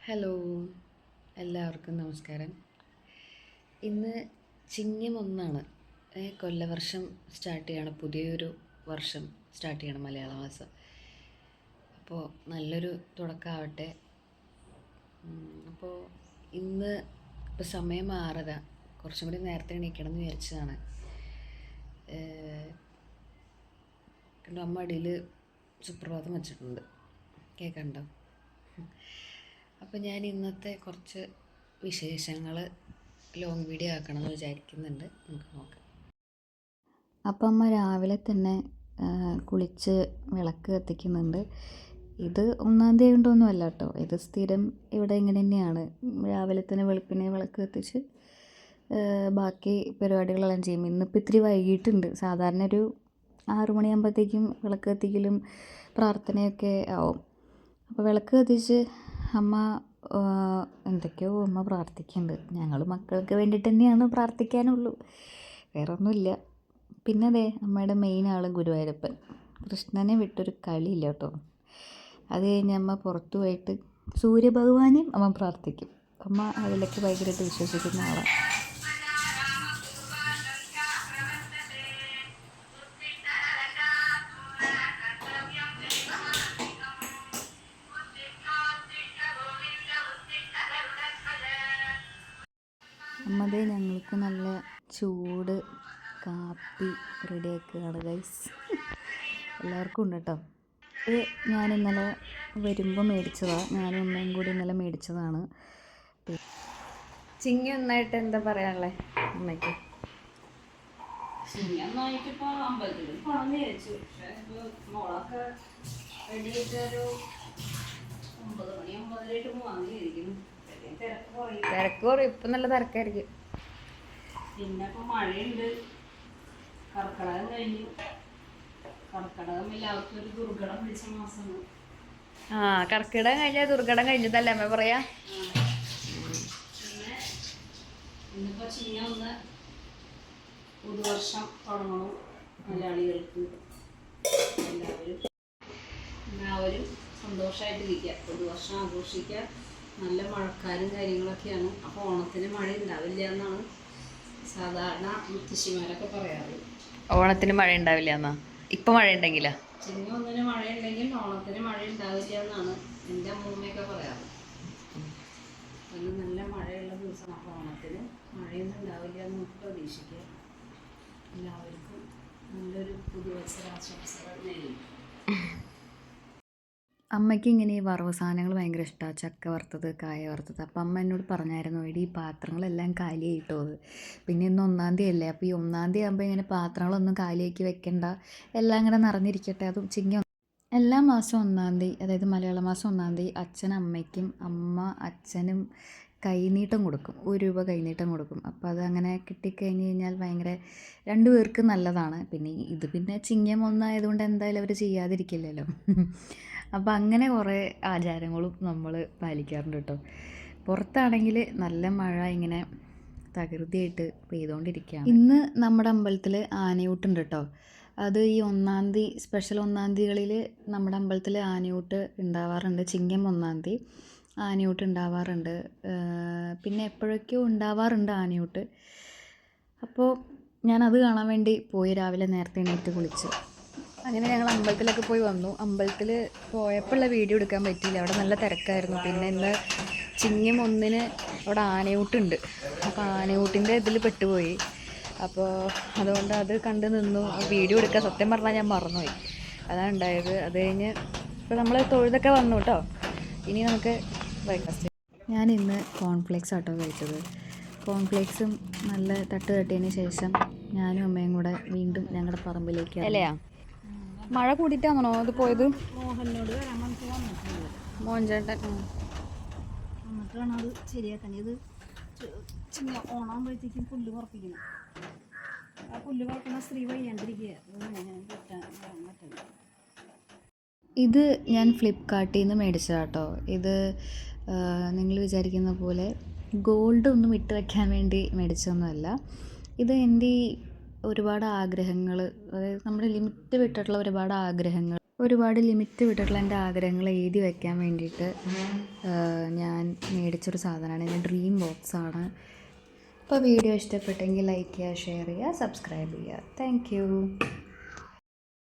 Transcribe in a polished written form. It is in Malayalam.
ഹലോ, എല്ലാവർക്കും നമസ്കാരം. ഇന്ന് ചിങ്ങം 1 കൊല്ലവർഷം സ്റ്റാർട്ട് ചെയ്യണം. പുതിയൊരു വർഷം സ്റ്റാർട്ട് ചെയ്യണം, മലയാള മാസം. അപ്പോൾ നല്ലൊരു തുടക്കമാവട്ടെ. അപ്പോൾ ഇന്ന് ഇപ്പോൾ സമയം 6:30, കുറച്ചും കൂടി നേരത്തെ എണീക്കണം എന്ന് വിചാരിച്ചതാണ്. കണ്ടോ, അമ്മ അടിയിൽ സുപ്രഭാതം വെച്ചിട്ടുണ്ട്, കേൾക്കണ്ടോ? അപ്പോൾ ഞാൻ ഇന്നത്തെ കുറച്ച് വിശേഷങ്ങൾ ലോങ് വീഡിയോ ആക്കണമെന്ന് വിചാരിക്കുന്നുണ്ട്. നമുക്ക് നോക്കാം. അപ്പം അമ്മ രാവിലെ തന്നെ കുളിച്ച് വിളക്ക് കത്തിക്കുന്നുണ്ട്. ഇത് 1-ാം തീയതി കൊണ്ടൊന്നുമല്ല കേട്ടോ, ഇത് സ്ഥിരം ഇവിടെ ഇങ്ങനെ തന്നെയാണ്. രാവിലെ തന്നെ വെളുപ്പിനെ വിളക്ക് കത്തിച്ച് ബാക്കി പരിപാടികളെല്ലാം ചെയ്യും. ഇന്നിപ്പോൾ ഇത്തിരി വൈകിട്ടുണ്ട്. സാധാരണ ഒരു 6 മണിയാകുമ്പോഴത്തേക്കും വിളക്ക് കത്തിക്കലും പ്രാർത്ഥനയൊക്കെ ആവും. അപ്പോൾ വിളക്ക് കത്തിച്ച് അമ്മ എന്തൊക്കെയോ അമ്മ പ്രാർത്ഥിക്കുന്നുണ്ട്. ഞങ്ങൾ മക്കൾക്ക് വേണ്ടിയിട്ട് തന്നെയാണ് പ്രാർത്ഥിക്കാനുള്ളൂ, വേറെ ഒന്നുമില്ല. പിന്നെ അതെ, അമ്മയുടെ മെയിൻ ആൾ ഗുരുവായൂരപ്പൻ, കൃഷ്ണനെ വിട്ടൊരു കളിയില്ല കേട്ടോ. അത് കഴിഞ്ഞ് അമ്മ പുറത്തു പോയിട്ട് സൂര്യഭഗവാനെയും അമ്മ പ്രാർത്ഥിക്കും. അമ്മ അതിലൊക്കെ ഭയങ്കരമായിട്ട് വിശ്വസിക്കുന്ന ആളാണ്. അമ്മതേ ഞങ്ങൾക്ക് നല്ല ചൂട് കാപ്പി റെഡിയാക്കുകയാണ് ഗൈസ്. എല്ലാവർക്കും ഉണ്ട് കേട്ടോ. ഇത് ഞാൻ ഇന്നലെ വരുമ്പോൾ മേടിച്ചതാണ്. ഞാനും അമ്മയും കൂടി ഇന്നലെ മേടിച്ചതാണ്. ചിങ്ങി ഒന്നായിട്ട് എന്താ പറയാനുള്ളത് അമ്മയ്ക്ക്? ചിങ്ങന്നായിട്ടിപ്പോൾ അമ്പലത്തിൽ പോകണമെന്ന് വിചാരിച്ചു. പക്ഷേ മോളൊക്കെ റെഡിയായിട്ടൊരു 9 മണി 9:30 പോകാമെന്ന് വിചാരിക്കുന്നു. തിരക്ക് കുറയും, ഇപ്പം നല്ല തിരക്കായിരിക്കും. പിന്നെ ഇപ്പം മഴയുണ്ട്, കർക്കിടകം കഴിഞ്ഞു. കർക്കിടകം എല്ലാവർക്കും ഒരു ദുർഘടം പിടിച്ച മാസമാണ്. കർക്കിടകം കഴിഞ്ഞാൽ ദുർഘടം കഴിഞ്ഞതല്ലേ അമ്മ പറയാ? പിന്നെ ഇന്നിപ്പോൾ ചിങ്ങം 1 പുതുവർഷം തുടങ്ങണം. മലയാളികൾക്ക് എല്ലാവരും സന്തോഷമായിട്ടിരിക്കുക, പുതുവർഷം ആഘോഷിക്കുക. നല്ല മഴക്കാരും കാര്യങ്ങളൊക്കെയാണ്. അപ്പോൾ ഓണത്തിന് മഴ ഉണ്ടാവില്ല എന്നാണ് സാധാരണ മുത്തശ്ശിമാരൊക്കെ പറയാറ്. ഓണത്തിന് മഴ ഉണ്ടാവില്ല എന്നാ? ഇപ്പം മഴ ഉണ്ടെങ്കിലാ? ചിങ്ങം 1 മഴ ഉണ്ടെങ്കിൽ ഓണത്തിന് മഴ ഉണ്ടാവില്ല എന്നാണ് എൻ്റെ അമ്മൂമ്മയൊക്കെ പറയാറ്. അതിന് നല്ല മഴയുള്ള ദിവസം, അപ്പോൾ ഓണത്തിന് മഴയൊന്നും ഉണ്ടാവില്ല എന്ന് നമുക്ക് പ്രതീക്ഷിക്കാം. എല്ലാവർക്കും നല്ലൊരു പുതുവത്സരാശംസകൾ നേരുന്നു. അമ്മയ്ക്ക് ഇങ്ങനെ ഈ വറവ് സാധനങ്ങൾ ഭയങ്കര ഇഷ്ടമാണ്, ചക്ക വറുത്തത്, കായ വറുത്തത്. അപ്പം അമ്മ എന്നോട് പറഞ്ഞായിരുന്നു, എടി ഈ പാത്രങ്ങളെല്ലാം കാലിയായിട്ടോ. അത് പിന്നെ ഇന്ന് 1-ാം തീയതി അല്ലേ, അപ്പോൾ ഈ 1-ാം തീയതി ആകുമ്പോൾ ഇങ്ങനെ പാത്രങ്ങളൊന്നും കാലിയാക്കി വെക്കണ്ട, എല്ലാം ഇങ്ങനെ നിറഞ്ഞിരിക്കട്ടെ. അതും ചിങ്ങം എല്ലാ മാസം 1-ാം തീയതി, അതായത് മലയാള മാസം 1-ാം തീയതി അച്ഛൻ അമ്മയ്ക്കും അമ്മ അച്ഛനും കൈനീട്ടം കൊടുക്കും, 1 രൂപ കൈനീട്ടം കൊടുക്കും. അപ്പോൾ അതങ്ങനെ കിട്ടിക്കഴിഞ്ഞ് കഴിഞ്ഞാൽ ഭയങ്കര 2 പേർക്ക് നല്ലതാണ്. പിന്നെ ചിങ്ങം 1 ആയതുകൊണ്ട് എന്തായാലും അവർ ചെയ്യാതിരിക്കില്ലല്ലോ. അപ്പോൾ അങ്ങനെ കുറേ ആചാരങ്ങളും നമ്മൾ പാലിക്കാറുണ്ട് കേട്ടോ. പുറത്താണെങ്കിൽ നല്ല മഴ ഇങ്ങനെ തകൃതിയായിട്ട് പെയ്തുകൊണ്ടിരിക്കുകയാണ്. ഇന്ന് നമ്മുടെ അമ്പലത്തിൽ ആനയൂട്ടുണ്ട് കേട്ടോ. അത് ഈ 1-ാം തീയതി സ്പെഷ്യൽ 1-ാം തീയതികളിൽ നമ്മുടെ അമ്പലത്തിൽ ആനയൂട്ട് ഉണ്ടാവാറുണ്ട്. ചിങ്ങം 1-ാം തീയതി ആനയൂട്ട് ഉണ്ടാവാറുണ്ട്. പിന്നെ എപ്പോഴൊക്കെയോ ഉണ്ടാവാറുണ്ട് ആനയൂട്ട്. അപ്പോൾ ഞാനത് കാണാൻ വേണ്ടി പോയി, രാവിലെ നേരത്തെ എണീറ്റ് കുളിച്ച്. അങ്ങനെ ഞങ്ങൾ അമ്പലത്തിലൊക്കെ പോയി വന്നു. അമ്പലത്തിൽ പോയപ്പോഴുള്ള വീഡിയോ എടുക്കാൻ പറ്റിയില്ല, അവിടെ നല്ല തിരക്കായിരുന്നു. പിന്നെ ഇന്ന് ചിങ്ങം 1-ന് അവിടെ ആനയൂട്ടുണ്ട്. അപ്പോൾ ആനയൂട്ടിൻ്റെ ഇതിൽ പെട്ടുപോയി. അപ്പോൾ അതുകൊണ്ട് അത് കണ്ട് നിന്നു. വീഡിയോ എടുക്കാൻ സത്യം പറഞ്ഞാൽ ഞാൻ മറന്നുപോയി, അതാണ് ഉണ്ടായത്. അത് കഴിഞ്ഞ് ഇപ്പോൾ നമ്മൾ തൊഴുതൊക്കെ വന്നു കേട്ടോ. ഇനി നമുക്ക് ബ്രേക്ക്ഫാസ്റ്റ്. ഞാൻ ഇന്ന് കോൺഫ്ലേക്സ് ആട്ടോ കഴിച്ചത്. കോൺഫ്ലേക്സും നല്ല തട്ട് തട്ടിയതിന് ശേഷം ഞാനും അമ്മയും കൂടെ വീണ്ടും ഞങ്ങളുടെ പറമ്പിലേക്ക്. അല്ലയാ മഴ കൂടിയിട്ടാണോ അത് പോയത്? മോഹനോട് വരാൻ നമുക്ക് വന്നിട്ടുണ്ട്, മോഹൻ ചേട്ടൻ. എന്നിട്ടാണ് അത് ശരിയാക്കാൻ. ഇത് ഓണാകുമ്പോഴത്തേക്കും പുല്ല് പറപ്പിക്കണം. ആ പുല്ല് പറക്കുന്ന സ്ത്രീ വയ്യാണ്ടിരിക്കുക. ഇത് ഞാൻ ഫ്ലിപ്കാർട്ടിൽ നിന്ന് മേടിച്ചതാണ് കേട്ടോ. ഇത് നിങ്ങൾ വിചാരിക്കുന്ന പോലെ ഗോൾഡ് ഒന്നും ഇട്ട് വയ്ക്കാൻ വേണ്ടി മേടിച്ചതൊന്നുമല്ല. ഇത് എൻ്റെ ഒരുപാട് ആഗ്രഹങ്ങൾ, അതായത് നമ്മുടെ ലിമിറ്റ് വിട്ടിട്ടുള്ള ഒരുപാട് ആഗ്രഹങ്ങൾ ഒരുപാട് ലിമിറ്റ് വിട്ടിട്ടുള്ള എൻ്റെ ആഗ്രഹങ്ങൾ എഴുതി വയ്ക്കാൻ വേണ്ടിയിട്ട് ഞാൻ മേടിച്ചൊരു സാധനമാണ്. എൻ്റെ ഡ്രീം ബോക്സാണ്. അപ്പോൾ വീഡിയോ ഇഷ്ടപ്പെട്ടെങ്കിൽ ലൈക്ക് ചെയ്യുക, ഷെയർ ചെയ്യുക, സബ്സ്ക്രൈബ് ചെയ്യുക. Thank you.